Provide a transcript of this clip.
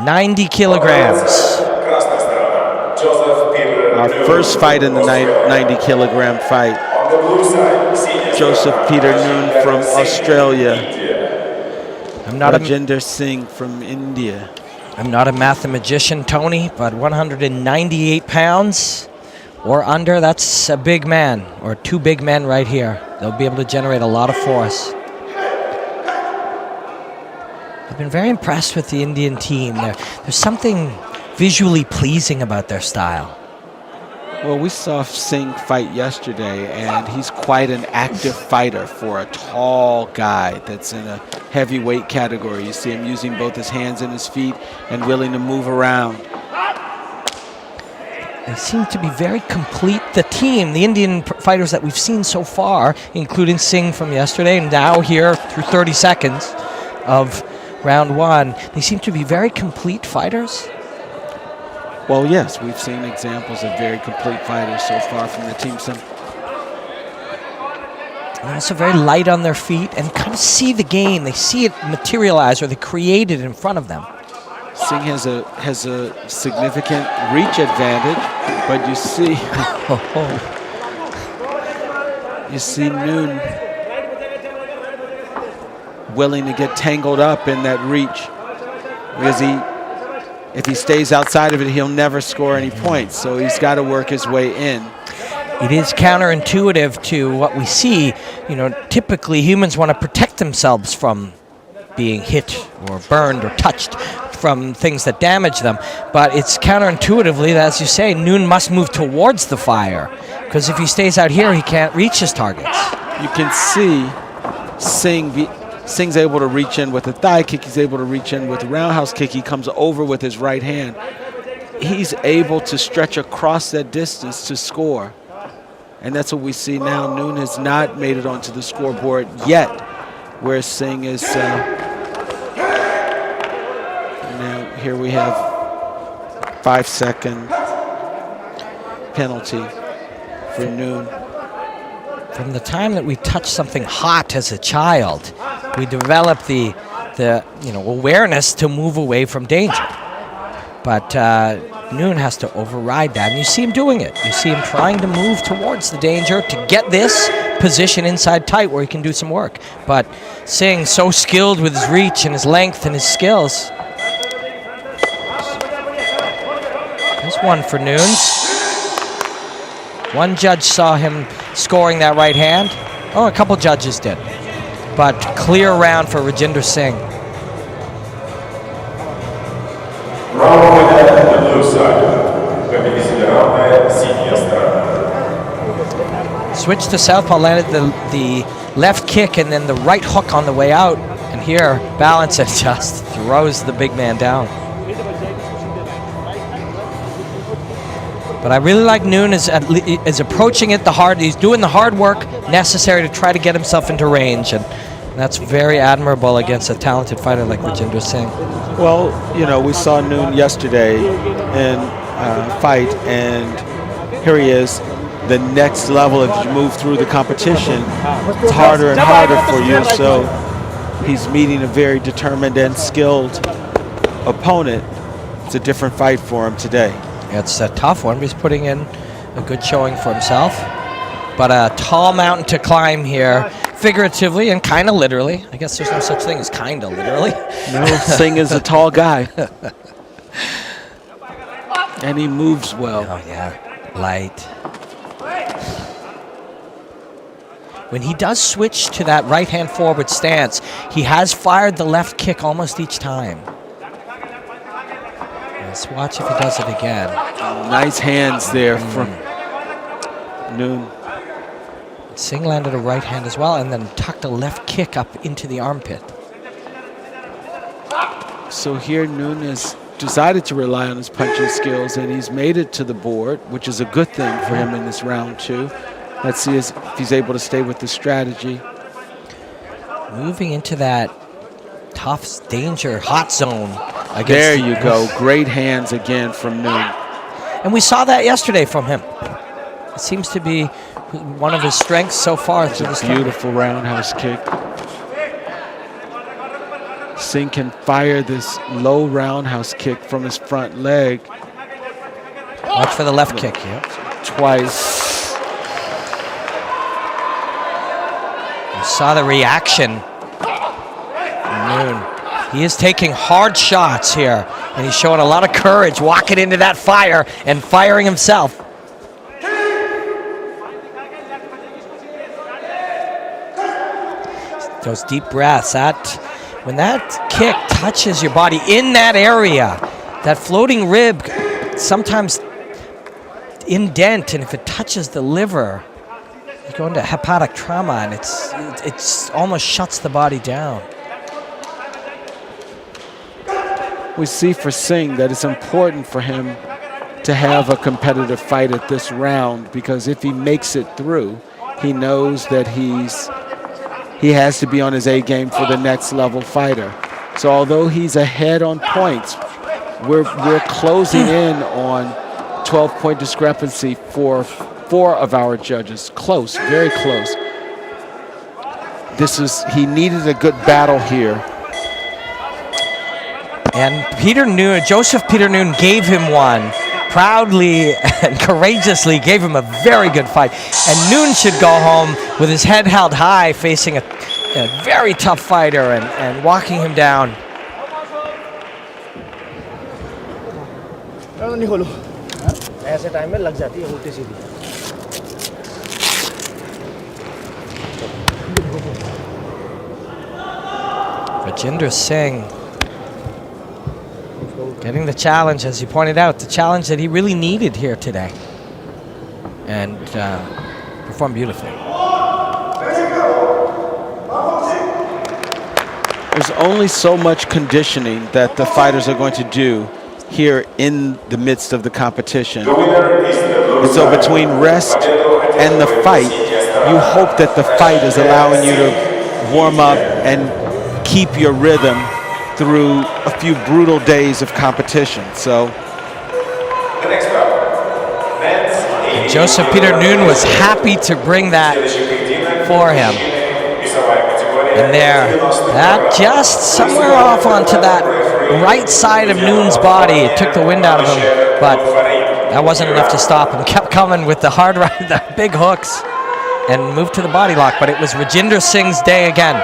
90 kilograms. Our first fight in the 90-kilogram fight. Joseph Peter Noon from Australia. Rajinder Singh from India. I'm not a mathematician, Tony, but 198 pounds or under, that's a big man, or two big men right here. They'll be able to generate a lot of force. I've been very impressed with the Indian team. There's something visually pleasing about their style. Well, we saw Singh fight yesterday, and he's quite an active fighter for a tall guy that's in a heavyweight category. You see him using both his hands and his feet and willing to move around. They seem to be very complete. The team, the Indian fighters that we've seen so far, including Singh from yesterday, and now here through 30 seconds of round one, they seem to be very complete fighters. Well, yes, we've seen examples of very complete fighters so far from the team. They're also very light on their feet and kind of see the game. They see it materialize, or they create it in front of them. Singh has a significant reach advantage, but you see, you see Noon willing to get tangled up in that reach, because if he stays outside of it, he'll never score any points. So he's got to work his way in. It is counterintuitive to what we see. You know, typically humans want to protect themselves from being hit or burned or touched from things that damage them. But it's counterintuitively, as you say, Noon must move towards the fire, because if he stays out here, he can't reach his targets. You can see Singh's able to reach in with a thigh kick. He's able to reach in with a roundhouse kick. He comes over with his right hand. He's able to stretch across that distance to score. And that's what we see now. Noon has not made it onto the scoreboard yet, where Singh is. Now here we have 5-second penalty for Noon. From the time that we touch something hot as a child, we develop the awareness to move away from danger. But Noon has to override that, and you see him doing it. You see him trying to move towards the danger to get this position inside tight where he can do some work. But Singh, so skilled with his reach and his length and his skills. There's one for Noons. One judge saw him scoring that right hand. Oh, a couple judges did. But clear round for Rajinder Singh. Switch to southpaw, landed the left kick and then the right hook on the way out. And here, balance it, just throws the big man down. But I really like Noon is approaching it the hard. He's doing the hard work necessary to try to get himself into range, and that's very admirable against a talented fighter like Rajinder Singh. Well, you know, we saw Noon yesterday in fight, and here he is. The next level, if you move through the competition, it's harder and harder for you. So he's meeting a very determined and skilled opponent. It's a different fight for him today. It's a tough one, but he's putting in a good showing for himself. But a tall mountain to climb here, figuratively and kind of literally. I guess there's no such thing as kind of literally. No, Singh is a tall guy. And he moves well. Oh, yeah. Light. When he does switch to that right-hand forward stance, he has fired the left kick almost each time. Let's watch if he does it again. Nice hands there from Noon. Singh landed a right hand as well and then tucked a left kick up into the armpit. So here Noon has decided to rely on his punching skills, and he's made it to the board, which is a good thing for him in this round two. Let's see if he's able to stay with the strategy. Moving into that tough danger hot zone. There you go. Great hands again from Noon. And we saw that yesterday from him. It seems to be one of his strengths so far through this beautiful roundhouse kick. Singh can fire this low roundhouse kick from his front leg. Watch for the left kick, yeah. Twice. You saw the reaction from Noon. He is taking hard shots here, and he's showing a lot of courage walking into that fire and firing himself. Those deep breaths. When that kick touches your body in that area, that floating rib sometimes indent, and if it touches the liver, you go into hepatic trauma, and it's almost shuts the body down. We see for Singh that it's important for him to have a competitive fight at this round, because if he makes it through, he knows that he has to be on his A game for the next level fighter. So although he's ahead on points, we're closing in on 12-point discrepancy for 4 of our judges. Close, very close. He needed a good battle here. And Joseph Peter Noon gave him one. Proudly and courageously gave him a very good fight. And Noon should go home with his head held high, facing a very tough fighter and walking him down. Rajinder Singh getting the challenge, as you pointed out, the challenge that he really needed here today, and performed beautifully. There's only so much conditioning that the fighters are going to do here in the midst of the competition. And so between rest and the fight, you hope that the fight is allowing you to warm up and keep your rhythm through a few brutal days of competition. So and Joseph Peter Noon was happy to bring that for him. And there, that just somewhere off onto that right side of Noon's body. It took the wind out of him, but that wasn't enough to stop him. Kept coming with the hard right, the big hooks, and moved to the body lock. But it was Rajinder Singh's day again.